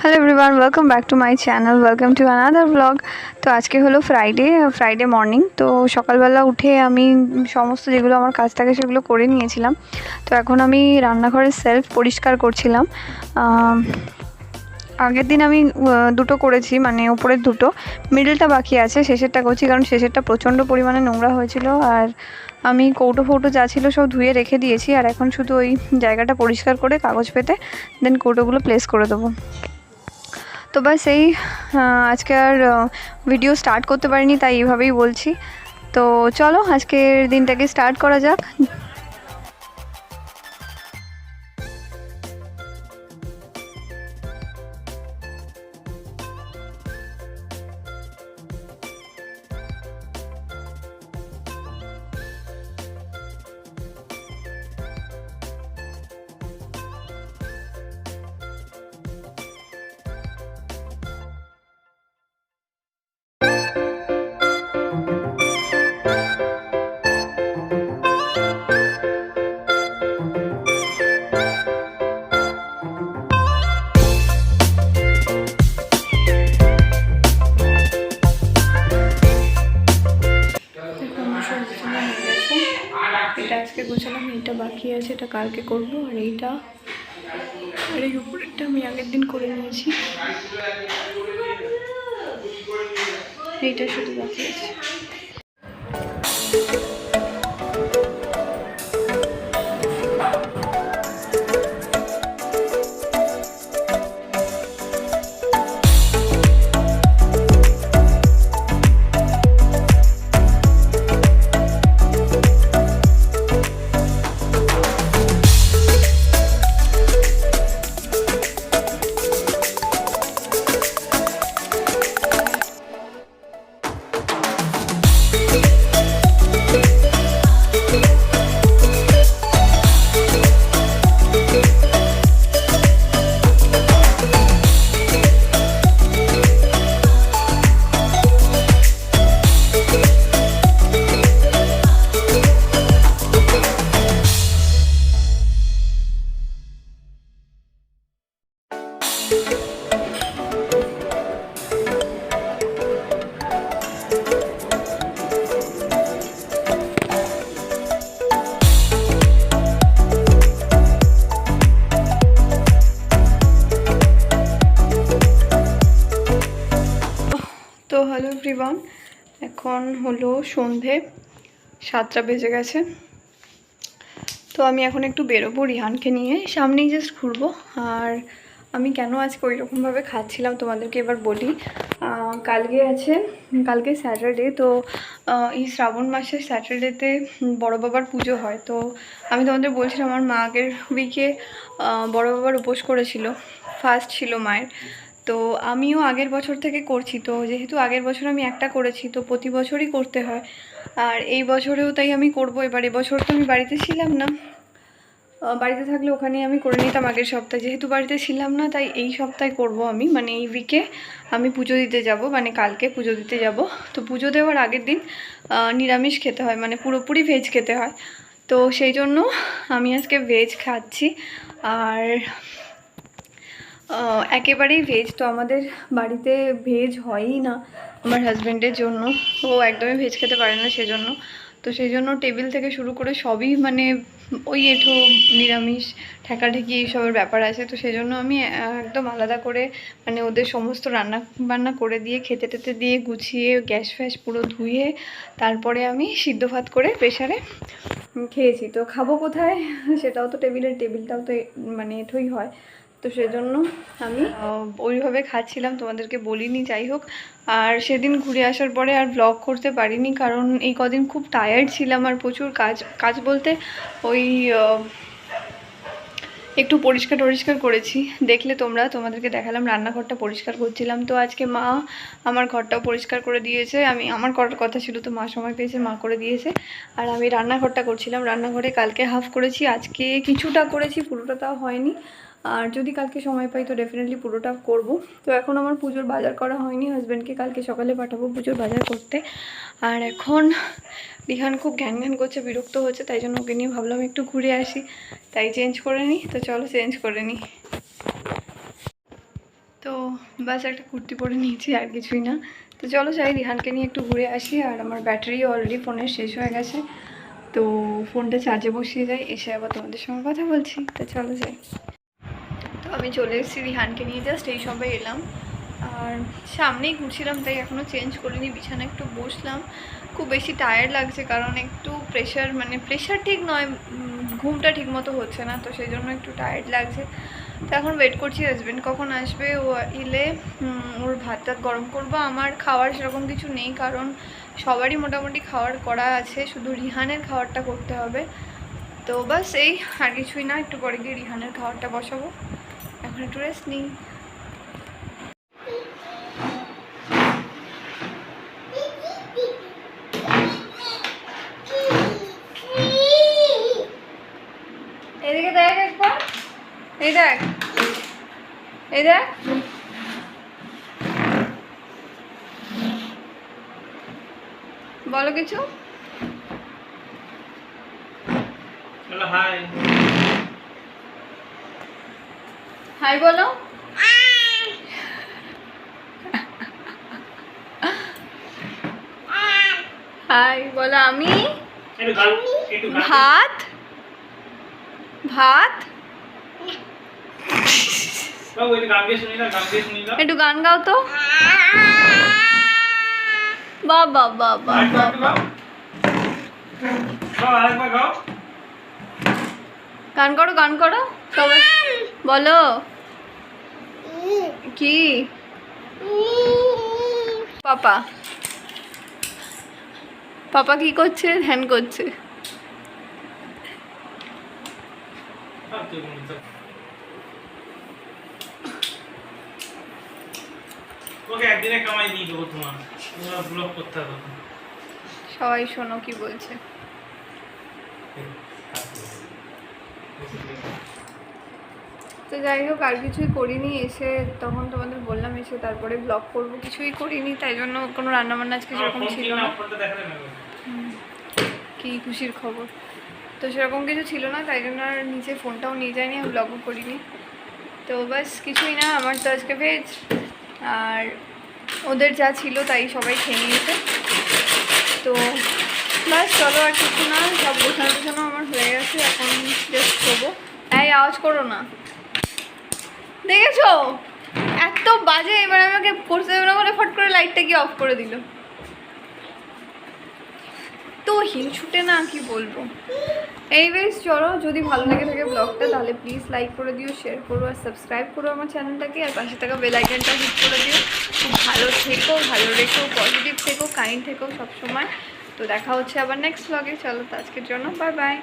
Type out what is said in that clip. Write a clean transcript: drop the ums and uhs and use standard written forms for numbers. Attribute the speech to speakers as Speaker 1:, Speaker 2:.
Speaker 1: Hello everyone, welcome back to my channel, welcome to another blog. তো আজকে হলো Friday morning. তো সকালবেলা উঠে আমি সমস্ত যেগুলো আমার কাজ থাকে সেগুলো করে নিয়েছিলাম। তো এখন আমি রান্নাঘরের সেলফ পরিষ্কার করছিলাম। আগের দিন আমি দুটো করেছি, মানে ওপরের দুটো, মিডলটা বাকি আছে, শেষেরটা করছি কারণ শেষেরটা প্রচণ্ড পরিমাণে নোংরা হয়েছিল। আর আমি কৌটো ফৌটো যা ছিল সব ধুয়ে রেখে দিয়েছি, আর এখন শুধু ওই জায়গাটা পরিষ্কার করে কাগজ পেতে দেন কৌটোগুলো প্লেস করে দেবো। তো বাস এই আজকে আর ভিডিও স্টার্ট করতে পারিনি, তাই এইভাবেই বলছি। তো চলো আজকের দিনটাকে স্টার্ট করা যাক। এটা আজকে গোছালাম, এইটা বাকি আছে, এটা কালকে করবো। আর এই উপরেরটা আমি আগের দিন করে নিয়েছি, এইটা শুধু বাকি আছে। তো হ্যালো এভরিওয়ান, এখন হলো সন্ধে 7টা বেজে গেছে। তো আমি এখন একটু বেরোবো রিহানকে নিয়ে, সামনেই জাস্ট ঘুরবো। আর আমি কেন আজকে ওই রকমভাবে খাচ্ছিলাম তোমাদেরকে এবার বলি। কালকে স্যাটারডে। তো এই শ্রাবণ মাসের স্যাটারডেতে বড় বাবার পুজো হয়। তো আমি তোমাদের বলছিলাম আমার মা আগের উইকে বড় বাবার উপোস করেছিল, ফার্স্ট ছিল মায়ের। তো আমিও আগের বছর থেকে করছি। তো যেহেতু আগের বছর আমি একটা করেছি, তো প্রতি বছরই করতে হয়। আর এই বছরেও তাই আমি করবো। এবার এবছর তো আমি বাড়িতে ছিলাম না, বাড়িতে থাকলে ওখানে আমি করে নিতাম আগের সপ্তাহে। যেহেতু বাড়িতে ছিলাম না, তাই এই সপ্তাহে করব আমি, মানে এই উইকে আমি পুজো দিতে যাব, মানে কালকে পুজো দিতে যাব। তো পুজো দেওয়ার আগের দিন নিরামিষ খেতে হয়, মানে পুরোপুরি ভেজ খেতে হয়। তো সেই জন্য আমি আজকে ভেজ খাচ্ছি। আর একেবারেই ভেজ। তো আমাদের বাড়িতে ভেজ হয়ই না আমার হাজব্যান্ডের জন্য, ও একদমই ভেজ খেতে পারে না সেজন্য। তো সেই জন্য টেবিল থেকে শুরু করে সবই মানে ওই এঁঠো নিরামিষ ঠেকাঠেকি এইসবের ব্যাপার আছে। তো সেই জন্য আমি একদম আলাদা করে মানে ওদের সমস্ত রান্না বান্না করে দিয়ে খেতে টেতে দিয়ে গুছিয়ে গ্যাস ফ্যাস পুরো ধুয়ে তারপরে আমি সিদ্ধ ভাত করে প্রেশারে খেয়েছি। তো খাবো কোথায়, সেটাও তো টেবিলটাও তো মানে এঁঠোই হয়। তো সেজন্য আমি ওইভাবে খাচ্ছিলাম, তোমাদেরকে বলিনি। যাই হোক, আর সেদিন ঘুরে আসার পরে আর ব্লগ করতে পারিনি, কারণ এই কদিন খুব টায়ার্ড ছিলাম। আর প্রচুর কাজ বলতে ওই একটু পরিষ্কার করেছি, দেখলে তোমাদেরকে দেখালাম রান্নাঘরটা পরিষ্কার করছিলাম। তো আজকে মা আমার ঘরটাও পরিষ্কার করে দিয়েছে। আমার করার কথা ছিল, তো মা সময় পেয়েছে, মা করে দিয়েছে। আর আমি রান্নাঘরটা করছিলাম। রান্নাঘরে কালকে হাফ করেছি, আজকে কিছুটা করেছি, পুরোটা তাও হয়নি। আর যদি কালকে সময় পাই তো ডেফিনেটলি পুরোটা করব। তো এখন আমার পুজোর বাজার করা হয়নি, হাজব্যান্ডকে কালকে সকালে পাঠাবো পুজোর বাজার করতে। আর এখন রিহান খুব ঘ্যান করছে, বিরক্ত হচ্ছে, তাই জন্য ওকে নিয়ে ভাবলাম একটু ঘুরে আসি, তাই চেঞ্জ করে নিই। তো চলো চেঞ্জ করে নিই। তো বাস একটা কুর্তি পরে নিয়েছি, আর কিছুই না। তো চলো যাই, রিহানকে নিয়ে একটু ঘুরে আসি। আর আমার ব্যাটারি অলরেডি ফোনের শেষ হয়ে গেছে, তো ফোনটা চার্জে বসিয়ে যাই, এসে আবার তোমাদের সঙ্গে কথা বলছি। তো চলো যাই। তো আমি চলে এসেছি রিহানকে নিয়ে, জাস্ট এই সবাই এলাম। আর সামনেই ঘুরছিলাম, তাই এখনও চেঞ্জ করিনি, বিছানায় একটু বসলাম। খুব বেশি টায়ার্ড লাগছে, কারণ একটু প্রেশার ঠিক নয়, ঘুমটা ঠিক মতো হচ্ছে না, তো সেই জন্য একটু টায়ার্ড লাগছে। তো এখন ওয়েট করছি হাজব্যান্ড কখন আসবে। ও এলে ওর ভাত টাত গরম করবো। আমার খাওয়ার সেরকম কিছু নেই, কারণ সবারই মোটামুটি খাওয়ার করা আছে, শুধু রিহানের খাওয়ারটা করতে হবে। তো বাস এই, আর কিছুই না। একটু পরে গিয়ে রিহানের খাওয়ারটা বসাবো, এখন একটু রেস্ট নিই। এদিকে দেখ একবার, এই দেখ, এই দেখ। বলো কিছু।
Speaker 2: হাই
Speaker 1: হাই বলো। হাই বলো। আমি ভাত ভাত একটু গান গাও তো। বাবা বাবা গান করো, গান করো সবাই, বলো কি। পাপা পাপা কি করছে? ধ্যান করছে।
Speaker 2: ওকে একদিনে কামাই দিয়ে দেবো, তোমার ব্লগ করতে হবে।
Speaker 1: সবাই শোনো কি বলছে। তো যাই হোক, আর কিছুই করিনি। এসে তখন তোমাদের বললাম, এসে তারপরে ব্লগ করবো, কিছুই করিনি, তাই জন্য কোনো রান্নাবান্না আজকে সেরকম ছিল না। কি খুশির খবর, তো সেরকম কিছু ছিল না, তাই জন্য আর নিচে ফোনটাও নিয়ে যাইনি, আর ব্লগও করিনি। তো বাস কিছুই না, আমার তো আজকে ভেজ, আর ওদের যা ছিল তাই সবাই খেয়ে নিয়েছে। তো বাস চলো, আর কিছু না, সব গোছানো আমার হয়ে গেছে, এখন জাস্ট শোবো। এই আওয়াজ করো না, দেখেছো এত বাজে। এবার আমাকে করতে দেবে না বলে ফট করে লাইটটা গিয়ে অফ করে দিল। তো হিল ছুটে না, কি বলবো। এই বেশ চলো, যদি ভালো লেগে থাকে ব্লগটা, তাহলে প্লিজ লাইক করে দিও, শেয়ার করো, আর সাবস্ক্রাইব করো আমার চ্যানেলটাকে, আর পাশে থাকা বেল আইকনটা হিট করে দিও। খুব ভালো থেকো, ভালো রেখো, পজিটিভ থেকো, কাইন্ড থেকো সবসময়। তো দেখা হচ্ছে আবার নেক্সট ব্লগে। চলো তো আজকের জন্য বাই বাই।